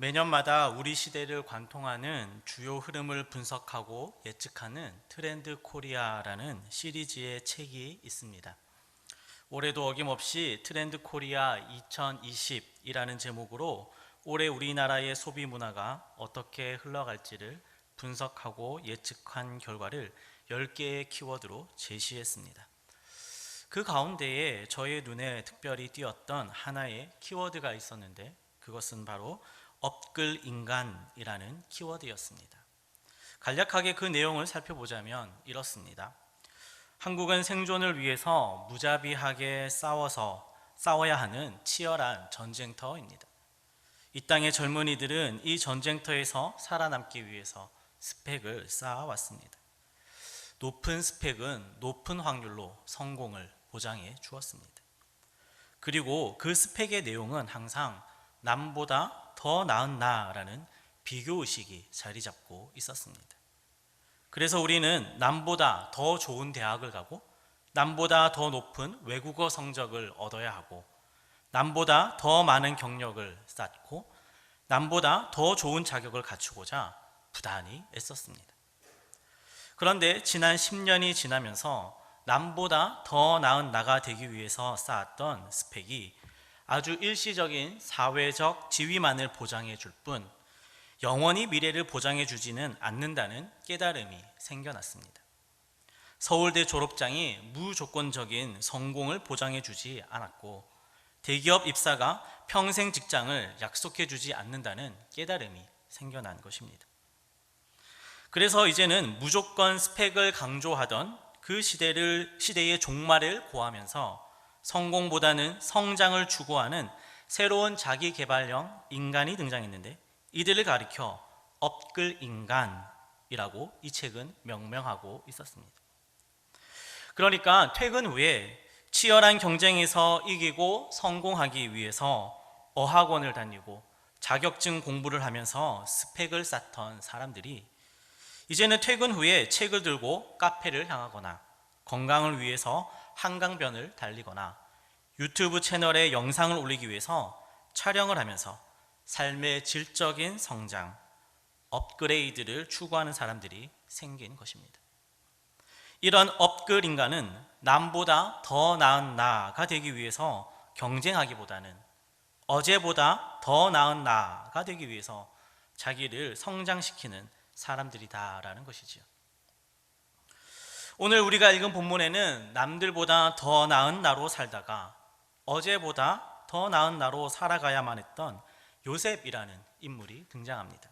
매년마다 우리 시대를 관통하는 주요 흐름을 분석하고 예측하는 트렌드 코리아라는 시리즈의 책이 있습니다. 올해도 어김없이 트렌드 코리아 2020이라는 제목으로 올해 우리나라의 소비 문화가 어떻게 흘러갈지를 분석하고 예측한 결과를 10개의 키워드로 제시했습니다. 그 가운데에 저의 눈에 특별히 띄었던 하나의 키워드가 있었는데 그것은 바로 업글 인간이라는 키워드였습니다. 간략하게 그 내용을 살펴보자면 이렇습니다. 한국은 생존을 위해서 무자비하게 싸워야 하는 치열한 전쟁터입니다. 이 땅의 젊은이들은 이 전쟁터에서 살아남기 위해서 스펙을 쌓아왔습니다. 높은 스펙은 높은 확률로 성공을 보장해 주었습니다. 그리고 그 스펙의 내용은 항상 남보다 더 나은 나라는 비교의식이 자리 잡고 있었습니다. 그래서 우리는 남보다 더 좋은 대학을 가고 남보다 더 높은 외국어 성적을 얻어야 하고 남보다 더 많은 경력을 쌓고 남보다 더 좋은 자격을 갖추고자 부단히 애썼습니다. 그런데 지난 10년이 지나면서 남보다 더 나은 나가 되기 위해서 쌓았던 스펙이 아주 일시적인 사회적 지위만을 보장해 줄 뿐 영원히 미래를 보장해 주지는 않는다는 깨달음이 생겨났습니다. 서울대 졸업장이 무조건적인 성공을 보장해 주지 않았고 대기업 입사가 평생 직장을 약속해 주지 않는다는 깨달음이 생겨난 것입니다. 그래서 이제는 무조건 스펙을 강조하던 그 시대의 종말을 고하면서 성공보다는 성장을 추구하는 새로운 자기개발형 인간이 등장했는데 이들을 가리켜 업글 인간이라고 이 책은 명명하고 있었습니다. 그러니까 퇴근 후에 치열한 경쟁에서 이기고 성공하기 위해서 어학원을 다니고 자격증 공부를 하면서 스펙을 쌓던 사람들이 이제는 퇴근 후에 책을 들고 카페를 향하거나 건강을 위해서 한강변을 달리거나 유튜브 채널에 영상을 올리기 위해서 촬영을 하면서 삶의 질적인 성장, 업그레이드를 추구하는 사람들이 생긴 것입니다. 이런 업글 인간은 남보다 더 나은 나가 되기 위해서 경쟁하기보다는 어제보다 더 나은 나가 되기 위해서 자기를 성장시키는 사람들이다라는 것이지요. 오늘 우리가 읽은 본문에는 남들보다 더 나은 나로 살다가 어제보다 더 나은 나로 살아가야만 했던 요셉이라는 인물이 등장합니다.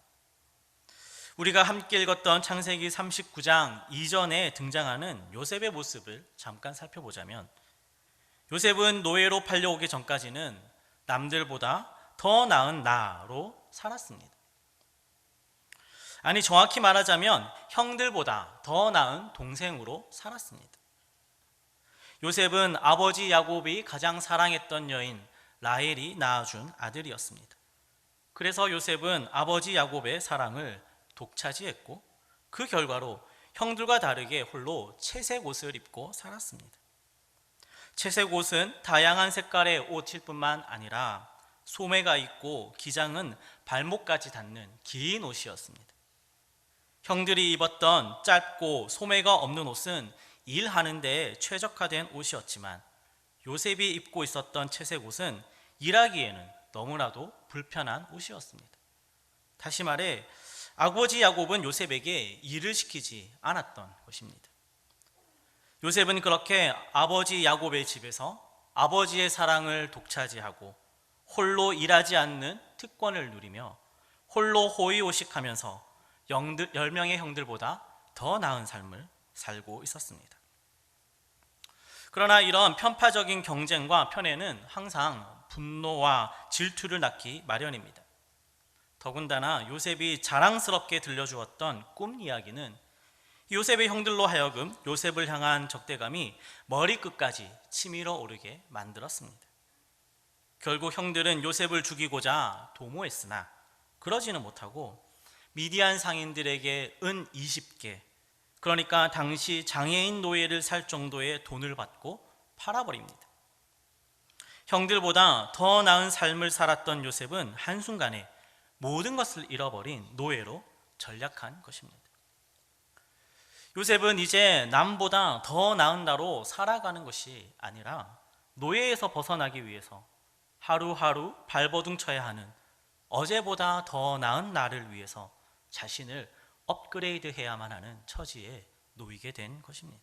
우리가 함께 읽었던 창세기 39장 이전에 등장하는 요셉의 모습을 잠깐 살펴보자면 요셉은 노예로 팔려오기 전까지는 남들보다 더 나은 나로 살았습니다. 아니 정확히 말하자면 형들보다 더 나은 동생으로 살았습니다. 요셉은 아버지 야곱이 가장 사랑했던 여인 라헬이 낳아준 아들이었습니다. 그래서 요셉은 아버지 야곱의 사랑을 독차지했고 그 결과로 형들과 다르게 홀로 채색 옷을 입고 살았습니다. 채색 옷은 다양한 색깔의 옷일 뿐만 아니라 소매가 있고 기장은 발목까지 닿는 긴 옷이었습니다. 형들이 입었던 짧고 소매가 없는 옷은 일하는 데 최적화된 옷이었지만 요셉이 입고 있었던 채색 옷은 일하기에는 너무나도 불편한 옷이었습니다. 다시 말해 아버지 야곱은 요셉에게 일을 시키지 않았던 것입니다. 요셉은 그렇게 아버지 야곱의 집에서 아버지의 사랑을 독차지하고 홀로 일하지 않는 특권을 누리며 홀로 호의호식하면서 10명의 형들보다 더 나은 삶을 살고 있었습니다. 그러나 이런 편파적인 경쟁과 편애는 항상 분노와 질투를 낳기 마련입니다. 더군다나 요셉이 자랑스럽게 들려주었던 꿈 이야기는 요셉의 형들로 하여금 요셉을 향한 적대감이 머리끝까지 치밀어 오르게 만들었습니다. 결국 형들은 요셉을 죽이고자 도모했으나 그러지는 못하고 미디안 상인들에게 은 20개, 그러니까 당시 장애인 노예를 살 정도의 돈을 받고 팔아버립니다. 형들보다 더 나은 삶을 살았던 요셉은 한순간에 모든 것을 잃어버린 노예로 전락한 것입니다. 요셉은 이제 남보다 더 나은 나로 살아가는 것이 아니라 노예에서 벗어나기 위해서 하루하루 발버둥 쳐야 하는 어제보다 더 나은 나를 위해서 자신을 업그레이드해야만 하는 처지에 놓이게 된 것입니다.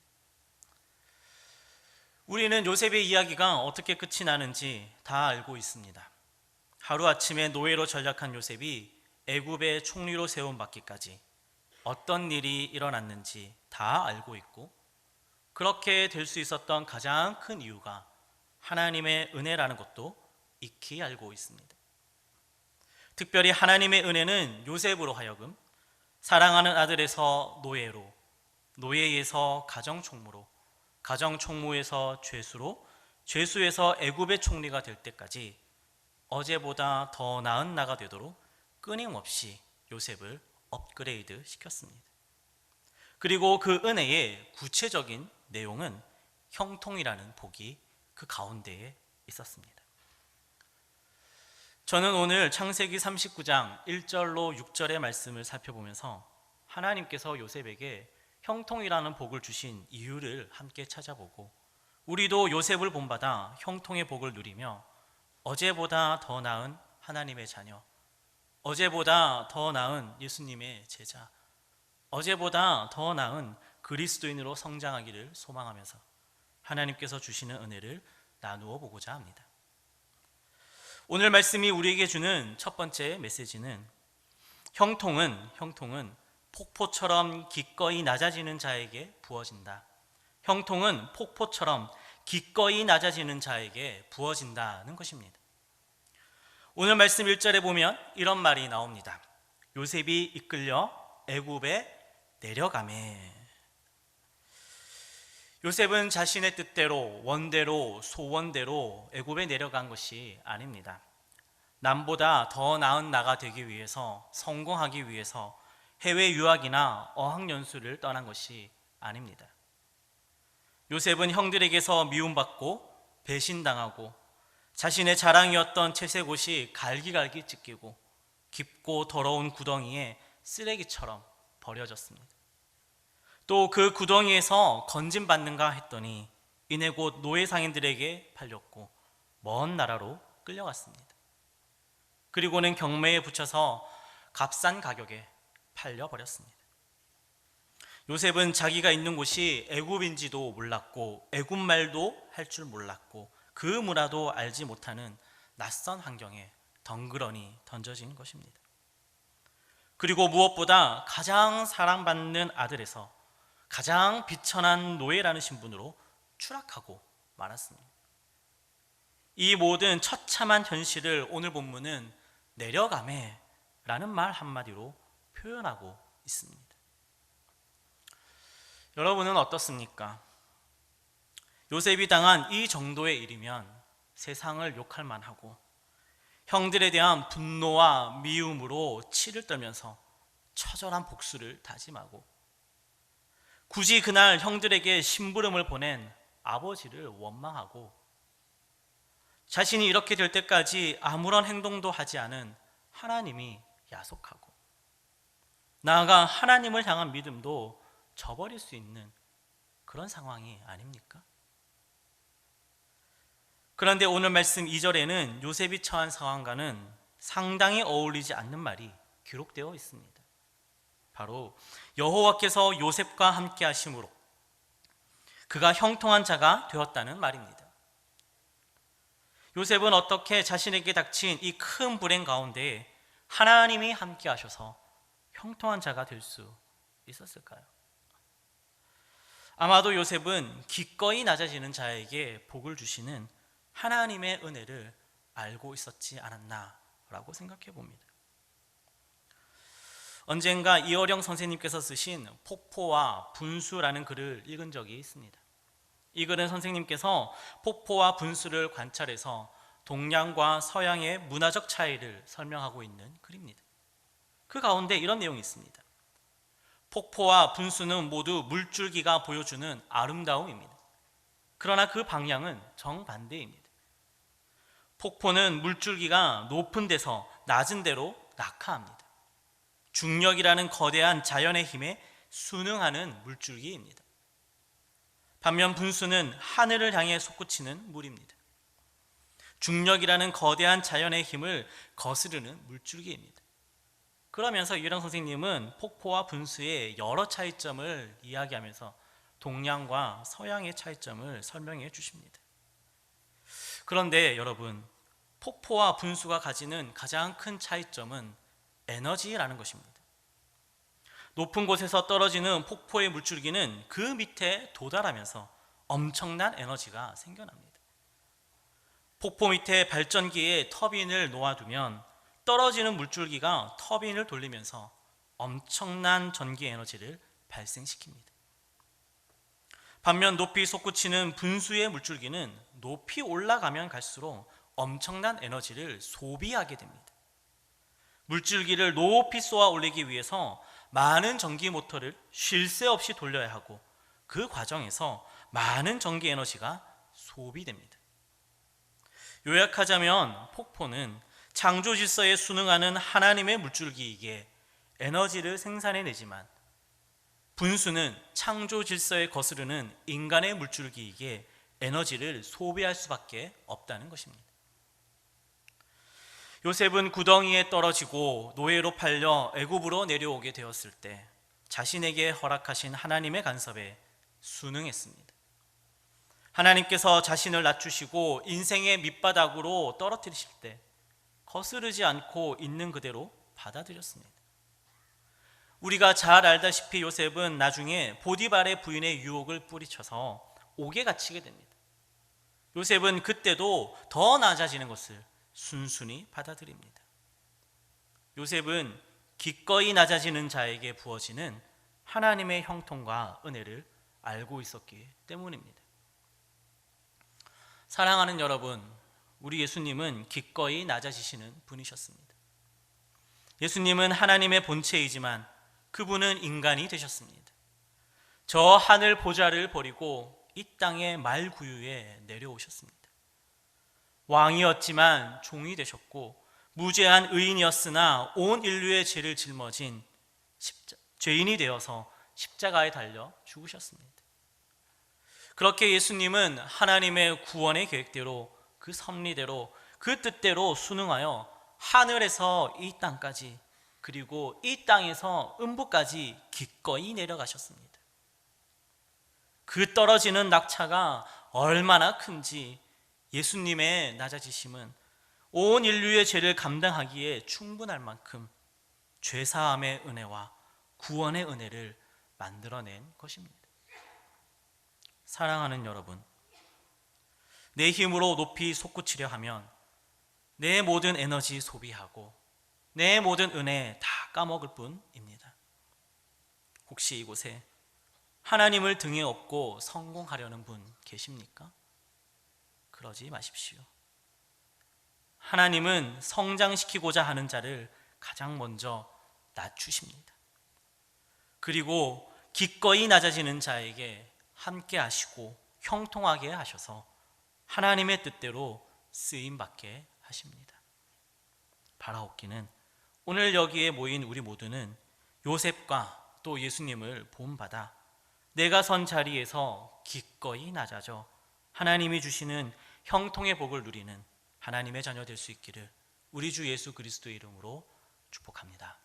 우리는 요셉의 이야기가 어떻게 끝이 나는지 다 알고 있습니다. 하루아침에 노예로 전락한 요셉이 애굽의 총리로 세움받기까지 어떤 일이 일어났는지 다 알고 있고, 그렇게 될 수 있었던 가장 큰 이유가 하나님의 은혜라는 것도 익히 알고 있습니다. 특별히 하나님의 은혜는 요셉으로 하여금 사랑하는 아들에서 노예로, 노예에서 가정총무로, 가정총무에서 죄수로, 죄수에서 애굽의 총리가 될 때까지 어제보다 더 나은 나가 되도록 끊임없이 요셉을 업그레이드 시켰습니다. 그리고 그 은혜의 구체적인 내용은 형통이라는 복이 그 가운데에 있었습니다. 저는 오늘 창세기 39장 1절로 6절의 말씀을 살펴보면서 하나님께서 요셉에게 형통이라는 복을 주신 이유를 함께 찾아보고, 우리도 요셉을 본받아 형통의 복을 누리며 어제보다 더 나은 하나님의 자녀, 어제보다 더 나은 예수님의 제자, 어제보다 더 나은 그리스도인으로 성장하기를 소망하면서 하나님께서 주시는 은혜를 나누어 보고자 합니다. 오늘 말씀이 우리에게 주는 첫 번째 메시지는 형통은 폭포처럼 기꺼이 낮아지는 자에게 부어진다. 형통은 폭포처럼 기꺼이 낮아지는 자에게 부어진다는 것입니다. 오늘 말씀 1절에 보면 이런 말이 나옵니다. 요셉이 이끌려 애굽에 내려가매. 요셉은 자신의 뜻대로, 원대로, 소원대로 애굽에 내려간 것이 아닙니다. 남보다 더 나은 나가 되기 위해서, 성공하기 위해서 해외 유학이나 어학연수를 떠난 것이 아닙니다. 요셉은 형들에게서 미움받고 배신당하고 자신의 자랑이었던 채색옷이 갈기갈기 찢기고 깊고 더러운 구덩이에 쓰레기처럼 버려졌습니다. 또 그 구덩이에서 건진받는가 했더니 이내 곧 노예 상인들에게 팔렸고 먼 나라로 끌려갔습니다. 그리고는 경매에 붙여서 값싼 가격에 팔려버렸습니다. 요셉은 자기가 있는 곳이 애굽인지도 몰랐고 애굽말도 할 줄 몰랐고 그 문화도 알지 못하는 낯선 환경에 덩그러니 던져진 것입니다. 그리고 무엇보다 가장 사랑받는 아들에서 가장 비천한 노예라는 신분으로 추락하고 말았습니다. 이 모든 처참한 현실을 오늘 본문은 내려가매 라는 말 한마디로 표현하고 있습니다. 여러분은 어떻습니까? 요셉이 당한 이 정도의 일이면 세상을 욕할 만하고 형들에 대한 분노와 미움으로 치를 떨면서 처절한 복수를 다짐하고 굳이 그날 형들에게 심부름을 보낸 아버지를 원망하고 자신이 이렇게 될 때까지 아무런 행동도 하지 않은 하나님이 야속하고 나아가 하나님을 향한 믿음도 저버릴 수 있는 그런 상황이 아닙니까? 그런데 오늘 말씀 2절에는 요셉이 처한 상황과는 상당히 어울리지 않는 말이 기록되어 있습니다. 바로 여호와께서 요셉과 함께 하심으로 그가 형통한 자가 되었다는 말입니다. 요셉은 어떻게 자신에게 닥친 이 큰 불행 가운데 하나님이 함께 하셔서 형통한 자가 될 수 있었을까요? 아마도 요셉은 기꺼이 낮아지는 자에게 복을 주시는 하나님의 은혜를 알고 있었지 않았나라고 생각해 봅니다. 언젠가 이어령 선생님께서 쓰신 폭포와 분수라는 글을 읽은 적이 있습니다. 이 글은 선생님께서 폭포와 분수를 관찰해서 동양과 서양의 문화적 차이를 설명하고 있는 글입니다. 그 가운데 이런 내용이 있습니다. 폭포와 분수는 모두 물줄기가 보여주는 아름다움입니다. 그러나 그 방향은 정반대입니다. 폭포는 물줄기가 높은 데서 낮은 데로 낙하합니다. 중력이라는 거대한 자연의 힘에 순응하는 물줄기입니다. 반면 분수는 하늘을 향해 솟구치는 물입니다. 중력이라는 거대한 자연의 힘을 거스르는 물줄기입니다. 그러면서 유랑 선생님은 폭포와 분수의 여러 차이점을 이야기하면서 동양과 서양의 차이점을 설명해 주십니다. 그런데 여러분, 폭포와 분수가 가지는 가장 큰 차이점은 에너지라는 것입니다. 높은 곳에서 떨어지는 폭포의 물줄기는 그 밑에 도달하면서 엄청난 에너지가 생겨납니다. 폭포 밑에 발전기에 터빈을 놓아두면 떨어지는 물줄기가 터빈을 돌리면서 엄청난 전기 에너지를 발생시킵니다. 반면 높이 솟구치는 분수의 물줄기는 높이 올라가면 갈수록 엄청난 에너지를 소비하게 됩니다. 물줄기를 높이 쏘아 올리기 위해서 많은 전기 모터를 쉴 새 없이 돌려야 하고 그 과정에서 많은 전기 에너지가 소비됩니다. 요약하자면 폭포는 창조 질서에 순응하는 하나님의 물줄기이기에 에너지를 생산해내지만 분수는 창조 질서에 거스르는 인간의 물줄기이기에 에너지를 소비할 수밖에 없다는 것입니다. 요셉은 구덩이에 떨어지고 노예로 팔려 애굽으로 내려오게 되었을 때 자신에게 허락하신 하나님의 간섭에 순응했습니다. 하나님께서 자신을 낮추시고 인생의 밑바닥으로 떨어뜨리실 때 거스르지 않고 있는 그대로 받아들였습니다. 우리가 잘 알다시피 요셉은 나중에 보디발의 부인의 유혹을 뿌리쳐서 옥에 갇히게 됩니다. 요셉은 그때도 더 낮아지는 것을 순순히 받아들입니다. 요셉은 기꺼이 낮아지는 자에게 부어지는 하나님의 형통과 은혜를 알고 있었기 때문입니다. 사랑하는 여러분, 우리 예수님은 기꺼이 낮아지시는 분이셨습니다. 예수님은 하나님의 본체이지만 그분은 인간이 되셨습니다. 저 하늘 보좌를 버리고 이 땅의 말구유에 내려오셨습니다. 왕이었지만 종이 되셨고 무죄한 의인이었으나 온 인류의 죄를 짊어진 죄인이 되어서 십자가에 달려 죽으셨습니다. 그렇게 예수님은 하나님의 구원의 계획대로 그 섭리대로 그 뜻대로 순응하여 하늘에서 이 땅까지 그리고 이 땅에서 음부까지 기꺼이 내려가셨습니다. 그 떨어지는 낙차가 얼마나 큰지 예수님의 낮아지심은 온 인류의 죄를 감당하기에 충분할 만큼 죄사함의 은혜와 구원의 은혜를 만들어낸 것입니다. 사랑하는 여러분, 내 힘으로 높이 솟구치려 하면 내 모든 에너지 소비하고 내 모든 은혜 다 까먹을 뿐입니다. 혹시 이곳에 하나님을 등에 업고 성공하려는 분 계십니까? 그러지 마십시오. 하나님은 성장시키고자 하는 자를 가장 먼저 낮추십니다. 그리고 기꺼이 낮아지는 자에게 함께 하시고 형통하게 하셔서 하나님의 뜻대로 쓰임받게 하십니다. 바라옵기는 오늘 여기에 모인 우리 모두는 요셉과 또 예수님을 본받아 내가 선 자리에서 기꺼이 낮아져 하나님이 주시는 형통의 복을 누리는 하나님의 자녀 될 수 있기를 우리 주 예수 그리스도의 이름으로 축복합니다.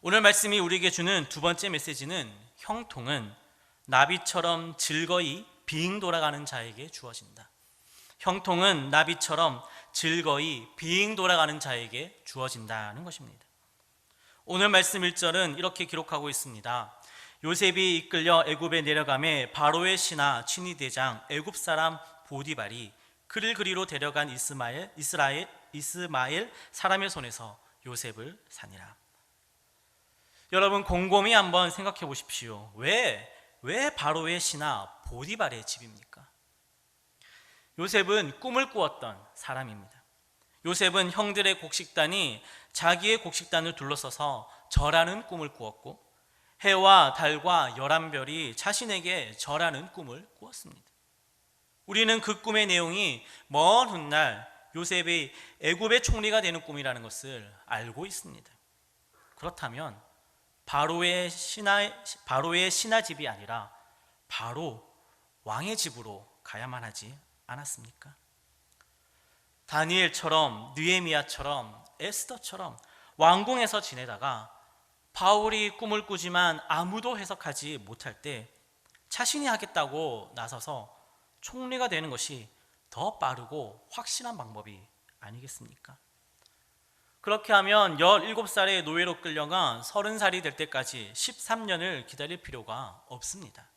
오늘 말씀이 우리에게 주는 두 번째 메시지는 형통은 나비처럼 즐거이 빙 돌아가는 자에게 주어진다. 형통은 나비처럼 즐거이 빙 돌아가는 자에게 주어진다는 것입니다. 오늘 말씀 1절은 이렇게 기록하고 있습니다. 요셉이 이끌려 애굽에 내려가매 바로의 신하 친위대장 애굽 사람 보디발이 그를 그리로 데려간 이스마엘 사람의 손에서 요셉을 사니라. 여러분 곰곰이 한번 생각해 보십시오. 왜 바로의 신하 보디발의 집입니까? 요셉은 꿈을 꾸었던 사람입니다. 요셉은 형들의 곡식단이 자기의 곡식단을 둘러서서 절하는 꿈을 꾸었고 해와 달과 11별이 자신에게 절하는 꿈을 꾸었습니다. 우리는 그 꿈의 내용이 먼 훗날 요셉이 애굽의 총리가 되는 꿈이라는 것을 알고 있습니다. 그렇다면 바로의 신하집이 아니라 바로 왕의 집으로 가야만 하지 않았습니까? 다니엘처럼, 느헤미야처럼, 에스더처럼 왕궁에서 지내다가 바울이 꿈을 꾸지만 아무도 해석하지 못할 때 자신이 하겠다고 나서서 총리가 되는 것이 더 빠르고 확실한 방법이 아니겠습니까? 그렇게 하면 17살의 노예로 끌려가 30살이 될 때까지 13년을 기다릴 필요가 없습니다.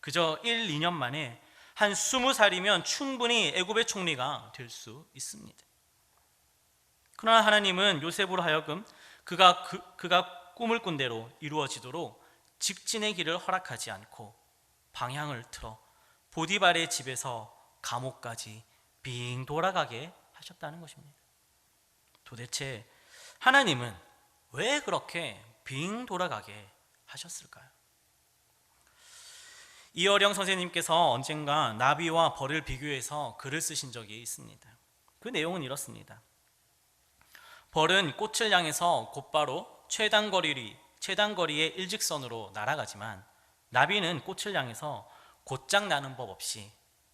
그저 1, 2년 만에 한 20살이면 충분히 애굽의 총리가 될 수 있습니다. 그러나 하나님은 요셉으로 하여금 그가 꿈을 꾼 대로 이루어지도록 직진의 길을 허락하지 않고 방향을 틀어 보디발의 집에서 감옥까지 빙 돌아가게 하셨다는 것입니다. 도대체 하나님은 왜 그렇게 빙 돌아가게 하셨을까요? 이어령 선생님께서 언젠가 나비와 벌을 비교해서 글을 쓰신 적이 있습니다. 그 내용은 이렇습니다. 벌은 꽃을 향해서 곧바로 최단거리의 일직선으로 날아가지만 나비는 꽃을 향해서 곧장 나는 법 없이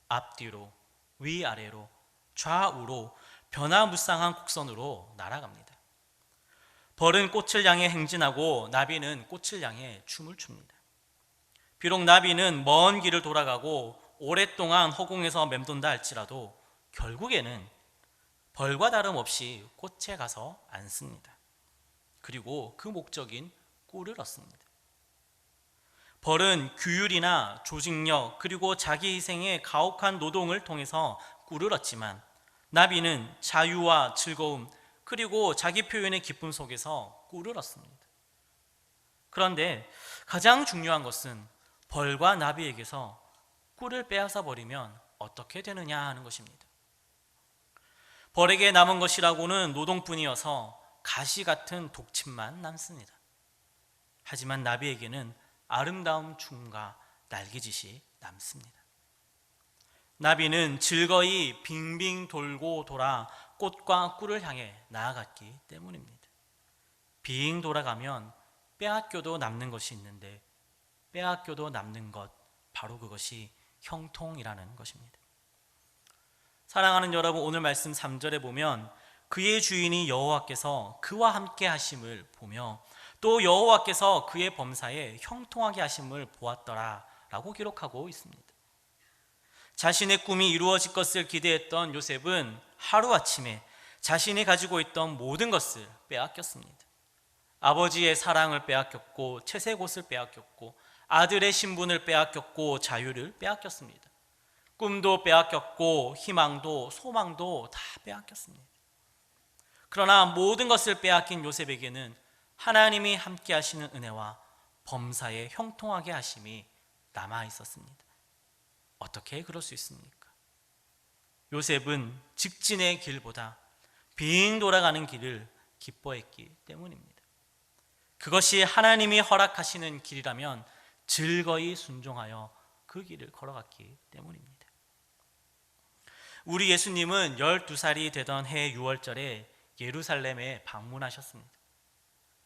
앞뒤로, 위아래로, 좌우로 변화무쌍한 곡선으로 날아갑니다. 벌은 꽃을 향해 행진하고 나비는 꽃을 향해 춤을 춥니다. 비록 나비는 먼 길을 돌아가고 오랫동안 허공에서 맴돈다 할지라도 결국에는 벌과 다름없이 꽃에 가서 앉습니다. 그리고 그 목적인 꿀을 얻습니다. 벌은 규율이나 조직력 그리고 자기 희생의 가혹한 노동을 통해서 꿀을 얻지만 나비는 자유와 즐거움 그리고 자기 표현의 기쁨 속에서 꿀을 얻습니다. 그런데 가장 중요한 것은 벌과 나비에게서 꿀을 빼앗아 버리면 어떻게 되느냐 하는 것입니다. 벌에게 남은 것이라고는 노동뿐이어서 가시 같은 독침만 남습니다. 하지만 나비에게는 아름다운 춤과 날개짓이 남습니다. 나비는 즐거이 빙빙 돌고 돌아 꽃과 꿀을 향해 나아갔기 때문입니다. 빙 돌아가면 빼앗겨도 남는 것이 있는데 빼앗겨도 남는 것, 바로 그것이 형통이라는 것입니다. 사랑하는 여러분, 오늘 말씀 3절에 보면 그의 주인이 여호와께서 그와 함께 하심을 보며 또 여호와께서 그의 범사에 형통하게 하심을 보았더라 라고 기록하고 있습니다. 자신의 꿈이 이루어질 것을 기대했던 요셉은 하루아침에 자신이 가지고 있던 모든 것을 빼앗겼습니다. 아버지의 사랑을 빼앗겼고 채색 옷을 빼앗겼고 아들의 신분을 빼앗겼고 자유를 빼앗겼습니다. 꿈도 빼앗겼고 희망도 소망도 다 빼앗겼습니다. 그러나 모든 것을 빼앗긴 요셉에게는 하나님이 함께 하시는 은혜와 범사에 형통하게 하심이 남아 있었습니다. 어떻게 그럴 수 있습니까? 요셉은 직진의 길보다 빙 돌아가는 길을 기뻐했기 때문입니다. 그것이 하나님이 허락하시는 길이라면 즐거이 순종하여 그 길을 걸어갔기 때문입니다. 우리 예수님은 12살이 되던 해 6월절에 예루살렘에 방문하셨습니다.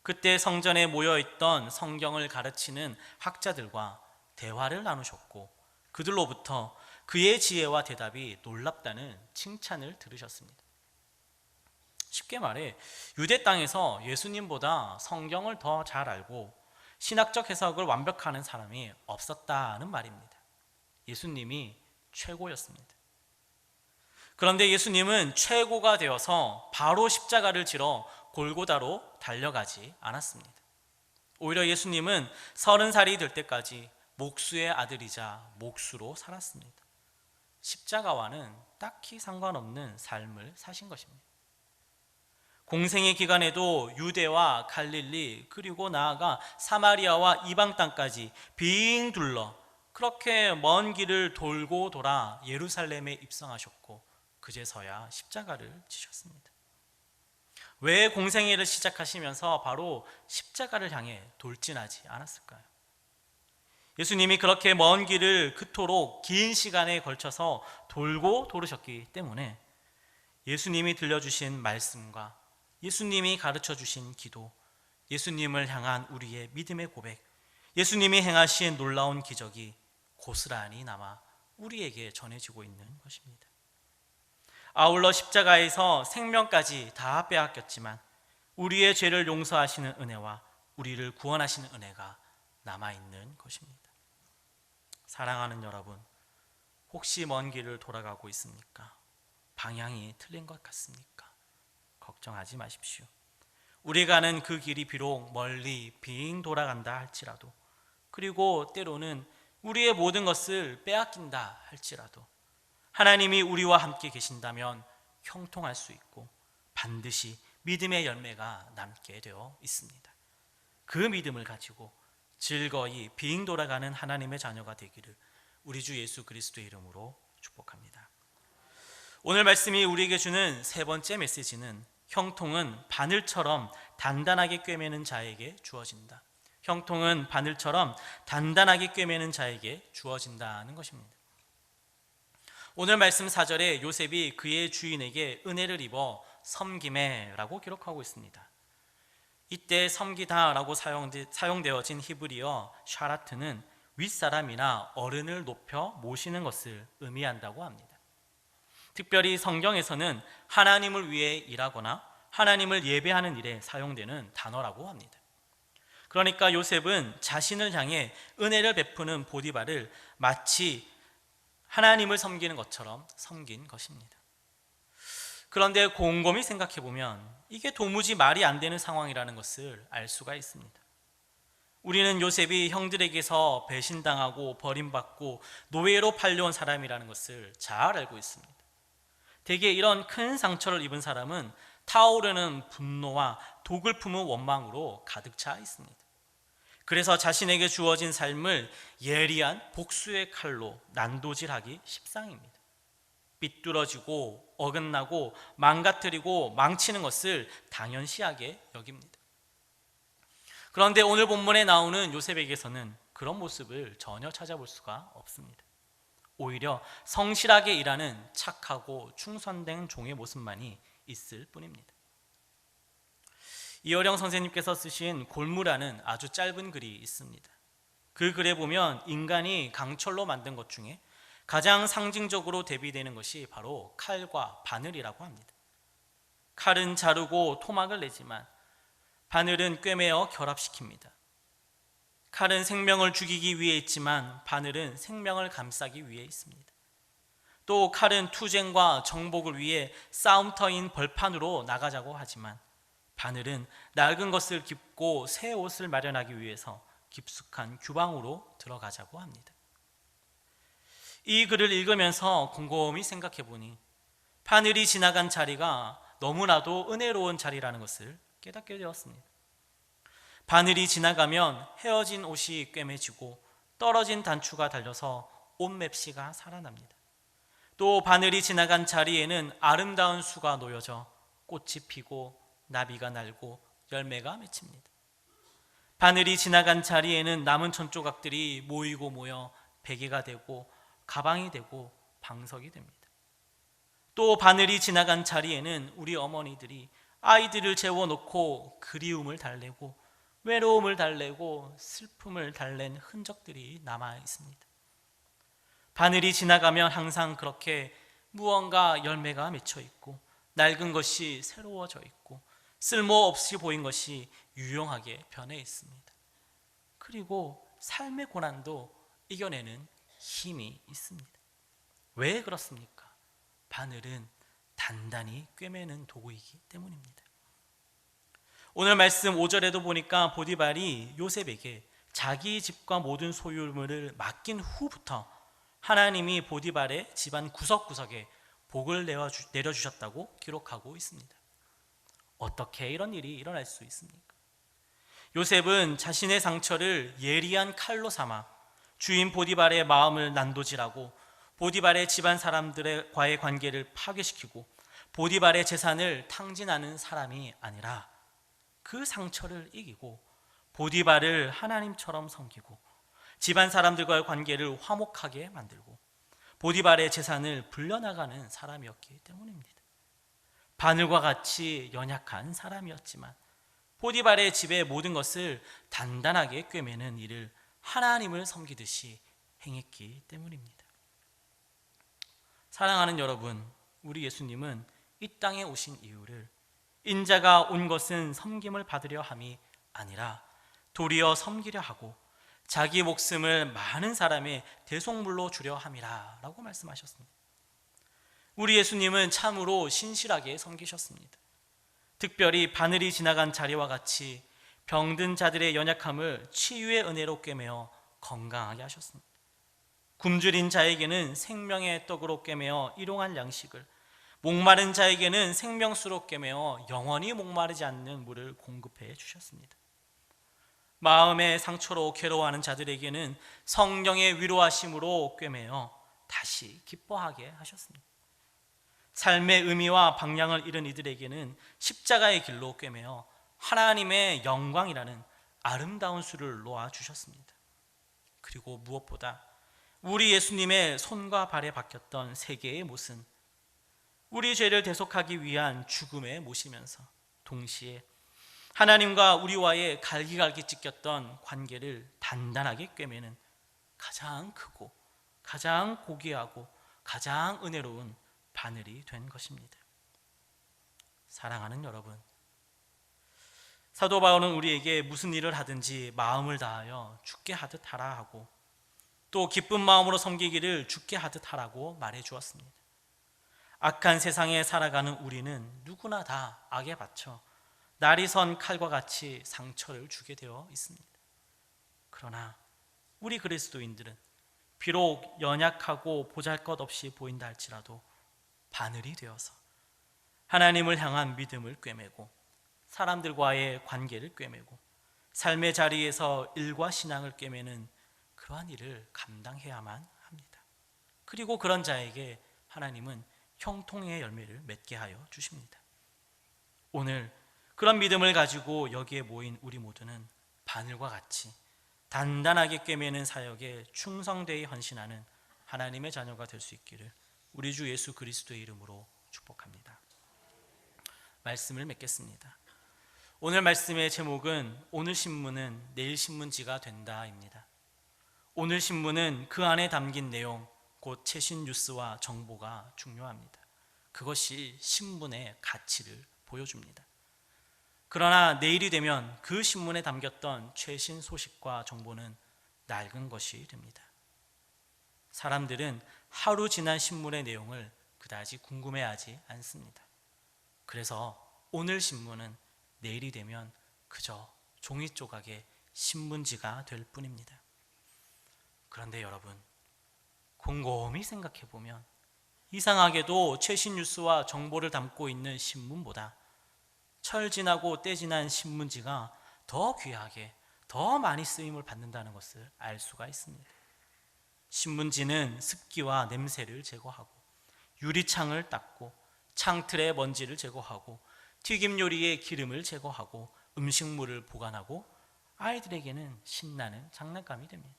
그때 성전에 모여있던 성경을 가르치는 학자들과 대화를 나누셨고 그들로부터 그의 지혜와 대답이 놀랍다는 칭찬을 들으셨습니다. 쉽게 말해 유대 땅에서 예수님보다 성경을 더 잘 알고 신학적 해석을 완벽하는 사람이 없었다는 말입니다. 예수님이 최고였습니다. 그런데 예수님은 최고가 되어서 바로 십자가를 지러 골고다로 달려가지 않았습니다. 오히려 예수님은 30살이 될 때까지 목수의 아들이자 목수로 살았습니다. 십자가와는 딱히 상관없는 삶을 사신 것입니다. 공생의 기간에도 유대와 갈릴리 그리고 나아가 사마리아와 이방 땅까지 빙 둘러 그렇게 먼 길을 돌고 돌아 예루살렘에 입성하셨고 그제서야 십자가를 지셨습니다. 왜 공생애를 시작하시면서 바로 십자가를 향해 돌진하지 않았을까요? 예수님이 그렇게 먼 길을 그토록 긴 시간에 걸쳐서 돌고 돌으셨기 때문에 예수님이 들려주신 말씀과 예수님이 가르쳐 주신 기도, 예수님을 향한 우리의 믿음의 고백, 예수님이 행하신 놀라운 기적이 고스란히 남아 우리에게 전해지고 있는 것입니다. 아울러 십자가에서 생명까지 다 빼앗겼지만 우리의 죄를 용서하시는 은혜와 우리를 구원하시는 은혜가 남아있는 것입니다. 사랑하는 여러분, 혹시 먼 길을 돌아가고 있습니까? 방향이 틀린 것 같습니까? 걱정하지 마십시오. 우리가 가는 그 길이 비록 멀리 빙 돌아간다 할지라도, 그리고 때로는 우리의 모든 것을 빼앗긴다 할지라도 하나님이 우리와 함께 계신다면 형통할 수 있고 반드시 믿음의 열매가 남게 되어 있습니다. 그 믿음을 가지고 즐거이 빙 돌아가는 하나님의 자녀가 되기를 우리 주 예수 그리스도의 이름으로 축복합니다. 오늘 말씀이 우리에게 주는 세 번째 메시지는 형통은 바늘처럼 단단하게 꿰매는 자에게 주어진다. 형통은 바늘처럼 단단하게 꿰매는 자에게 주어진다는 것입니다. 오늘 말씀 4절에 요셉이 그의 주인에게 은혜를 입어 섬김에라고 기록하고 있습니다. 이때 섬기다라고 사용되어진 히브리어 샤라트는 윗사람이나 어른을 높여 모시는 것을 의미한다고 합니다. 특별히 성경에서는 하나님을 위해 일하거나 하나님을 예배하는 일에 사용되는 단어라고 합니다. 그러니까 요셉은 자신을 향해 은혜를 베푸는 보디발을 마치 하나님을 섬기는 것처럼 섬긴 것입니다. 그런데 곰곰이 생각해보면 이게 도무지 말이 안 되는 상황이라는 것을 알 수가 있습니다. 우리는 요셉이 형들에게서 배신당하고 버림받고 노예로 팔려온 사람이라는 것을 잘 알고 있습니다. 대개 이런 큰 상처를 입은 사람은 타오르는 분노와 독을 품은 원망으로 가득 차 있습니다. 그래서 자신에게 주어진 삶을 예리한 복수의 칼로 난도질하기 십상입니다. 삐뚤어지고 어긋나고 망가뜨리고 망치는 것을 당연시하게 여깁니다. 그런데 오늘 본문에 나오는 요셉에게서는 그런 모습을 전혀 찾아볼 수가 없습니다. 오히려 성실하게 일하는 착하고 충성된 종의 모습만이 있을 뿐입니다. 이어령 선생님께서 쓰신 골무라는 아주 짧은 글이 있습니다. 그 글에 보면 인간이 강철로 만든 것 중에 가장 상징적으로 대비되는 것이 바로 칼과 바늘이라고 합니다. 칼은 자르고 토막을 내지만 바늘은 꿰매어 결합시킵니다. 칼은 생명을 죽이기 위해 있지만 바늘은 생명을 감싸기 위해 있습니다. 또 칼은 투쟁과 정복을 위해 싸움터인 벌판으로 나가자고 하지만 바늘은 낡은 것을 깁고 새 옷을 마련하기 위해서 깊숙한 규방으로 들어가자고 합니다. 이 글을 읽으면서 곰곰이 생각해 보니 바늘이 지나간 자리가 너무나도 은혜로운 자리라는 것을 깨닫게 되었습니다. 바늘이 지나가면 헤어진 옷이 꿰매지고 떨어진 단추가 달려서 옷 맵시가 살아납니다. 또 바늘이 지나간 자리에는 아름다운 수가 놓여져 꽃이 피고 나비가 날고 열매가 맺힙니다. 바늘이 지나간 자리에는 남은 천조각들이 모이고 모여 베개가 되고 가방이 되고 방석이 됩니다. 또 바늘이 지나간 자리에는 우리 어머니들이 아이들을 재워놓고 그리움을 달래고 외로움을 달래고 슬픔을 달랜 흔적들이 남아 있습니다. 바늘이 지나가면 항상 그렇게 무언가 열매가 맺혀 있고 낡은 것이 새로워져 있고 쓸모없이 보인 것이 유용하게 변해 있습니다. 그리고 삶의 고난도 이겨내는 힘이 있습니다. 왜 그렇습니까? 바늘은 단단히 꿰매는 도구이기 때문입니다. 오늘 말씀 5절에도 보니까 보디발이 요셉에게 자기 집과 모든 소유물을 맡긴 후부터 하나님이 보디발의 집안 구석구석에 복을 내려주셨다고 기록하고 있습니다. 어떻게 이런 일이 일어날 수 있습니까? 요셉은 자신의 상처를 예리한 칼로 삼아 주인 보디발의 마음을 난도질하고 보디발의 집안 사람들과의 관계를 파괴시키고 보디발의 재산을 탕진하는 사람이 아니라 그 상처를 이기고 보디발을 하나님처럼 섬기고 집안 사람들과의 관계를 화목하게 만들고 보디발의 재산을 불려나가는 사람이었기 때문입니다. 바늘과 같이 연약한 사람이었지만 보디발의 집의 모든 것을 단단하게 꿰매는 일을 하나님을 섬기듯이 행했기 때문입니다. 사랑하는 여러분, 우리 예수님은 이 땅에 오신 이유를 인자가 온 것은 섬김을 받으려 함이 아니라 도리어 섬기려 하고 자기 목숨을 많은 사람의 대속물로 주려 함이라 라고 말씀하셨습니다. 우리 예수님은 참으로 신실하게 섬기셨습니다. 특별히 바늘이 지나간 자리와 같이 병든 자들의 연약함을 치유의 은혜로 꿰매어 건강하게 하셨습니다. 굶주린 자에게는 생명의 떡으로 꿰매어 일용할 양식을, 목마른 자에게는 생명수로 꿰매어 영원히 목마르지 않는 물을 공급해 주셨습니다. 마음의 상처로 괴로워하는 자들에게는 성령의 위로하심으로 꿰매어 다시 기뻐하게 하셨습니다. 삶의 의미와 방향을 잃은 이들에게는 십자가의 길로 꿰매어 하나님의 영광이라는 아름다운 수를 놓아 주셨습니다. 그리고 무엇보다 우리 예수님의 손과 발에 박혔던 세 개의 못은 우리 죄를 대속하기 위한 죽음에 모시면서 동시에 하나님과 우리와의 갈기갈기 찢겼던 관계를 단단하게 꿰매는 가장 크고 가장 고귀하고 가장 은혜로운 바늘이 된 것입니다. 사랑하는 여러분, 사도 바울은 우리에게 무슨 일을 하든지 마음을 다하여 주께 하듯 하라 하고 또 기쁜 마음으로 섬기기를 주께 하듯 하라고 말해 주었습니다. 악한 세상에 살아가는 우리는 누구나 다 악에 받쳐 날이 선 칼과 같이 상처를 주게 되어 있습니다. 그러나 우리 그리스도인들은 비록 연약하고 보잘것없이 보인다 할지라도 바늘이 되어서 하나님을 향한 믿음을 꿰매고 사람들과의 관계를 꿰매고 삶의 자리에서 일과 신앙을 꿰매는 그러한 일을 감당해야만 합니다. 그리고 그런 자에게 하나님은 형통의 열매를 맺게 하여 주십니다. 오늘 그런 믿음을 가지고 여기에 모인 우리 모두는 바늘과 같이 단단하게 꿰매는 사역에 충성되이 헌신하는 하나님의 자녀가 될 수 있기를 우리 주 예수 그리스도의 이름으로 축복합니다. 말씀을 맺겠습니다. 오늘 말씀의 제목은 오늘 신문은 내일 신문지가 된다입니다. 오늘 신문은 그 안에 담긴 내용, 곧 최신 뉴스와 정보가 중요합니다. 그것이 신문의 가치를 보여줍니다. 그러나 내일이 되면 그 신문에 담겼던 최신 소식과 정보는 낡은 것이 됩니다. 사람들은 하루 지난 신문의 내용을 그다지 궁금해하지 않습니다. 그래서 오늘 신문은 내일이 되면 그저 종이 조각의 신문지가 될 뿐입니다. 그런데 여러분, 곰곰이 생각해 보면 이상하게도 최신 뉴스와 정보를 담고 있는 신문보다 철 지나고 때 지난 신문지가 더 귀하게, 더 많이 쓰임을 받는다는 것을 알 수가 있습니다. 신문지는 습기와 냄새를 제거하고 유리창을 닦고 창틀의 먼지를 제거하고 튀김 요리의 기름을 제거하고 음식물을 보관하고 아이들에게는 신나는 장난감이 됩니다.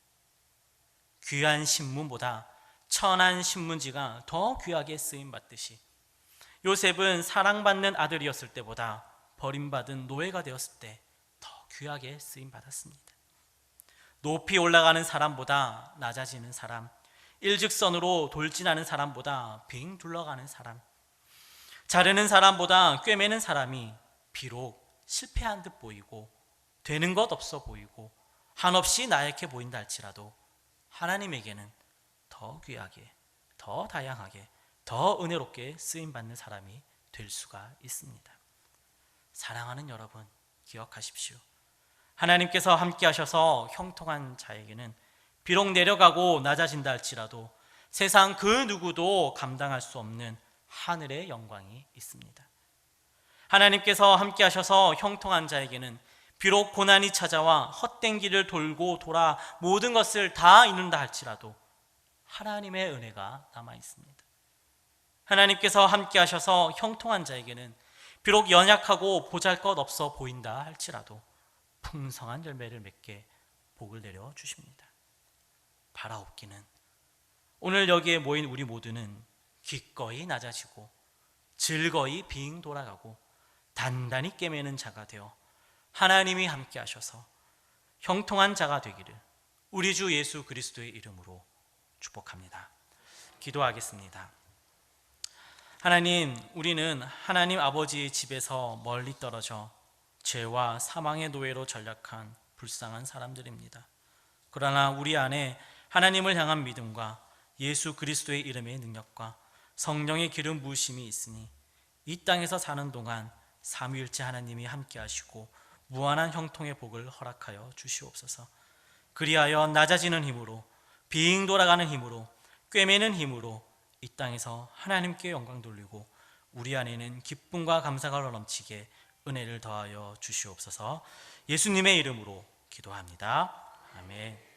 귀한 신문보다 천한 신문지가 더 귀하게 쓰임받듯이 요셉은 사랑받는 아들이었을 때보다 버림받은 노예가 되었을 때 더 귀하게 쓰임받았습니다. 높이 올라가는 사람보다 낮아지는 사람, 일직선으로 돌진하는 사람보다 빙 둘러가는 사람, 자르는 사람보다 꿰매는 사람이 비록 실패한 듯 보이고 되는 것 없어 보이고 한없이 나약해 보인다 할지라도 하나님에게는 더 귀하게, 더 다양하게, 더 은혜롭게 쓰임받는 사람이 될 수가 있습니다. 사랑하는 여러분, 기억하십시오. 하나님께서 함께 하셔서 형통한 자에게는 비록 내려가고 낮아진다 할지라도 세상 그 누구도 감당할 수 없는 하늘의 영광이 있습니다. 하나님께서 함께 하셔서 형통한 자에게는 비록 고난이 찾아와 헛된 길을 돌고 돌아 모든 것을 다 잃는다 할지라도 하나님의 은혜가 남아 있습니다. 하나님께서 함께 하셔서 형통한 자에게는 비록 연약하고 보잘것없어 보인다 할지라도 풍성한 열매를 맺게 복을 내려 주십니다. 바라옵기는 오늘 여기에 모인 우리 모두는 기꺼이 낮아지고 즐거이 빙 돌아가고 단단히 꿰매는 자가 되어 하나님이 함께 하셔서 형통한 자가 되기를 우리 주 예수 그리스도의 이름으로 축복합니다. 기도하겠습니다. 하나님, 우리는 하나님 아버지의 집에서 멀리 떨어져 죄와 사망의 노예로 전락한 불쌍한 사람들입니다. 그러나 우리 안에 하나님을 향한 믿음과 예수 그리스도의 이름의 능력과 성령의 기름 부으심이 있으니 이 땅에서 사는 동안 삼위일체 하나님이 함께 하시고 무한한 형통의 복을 허락하여 주시옵소서. 그리하여 낮아지는 힘으로, 빙 돌아가는 힘으로, 꿰매는 힘으로 이 땅에서 하나님께 영광 돌리고 우리 안에는 기쁨과 감사가 넘치게 은혜를 더하여 주시옵소서. 예수님의 이름으로 기도합니다. 아멘.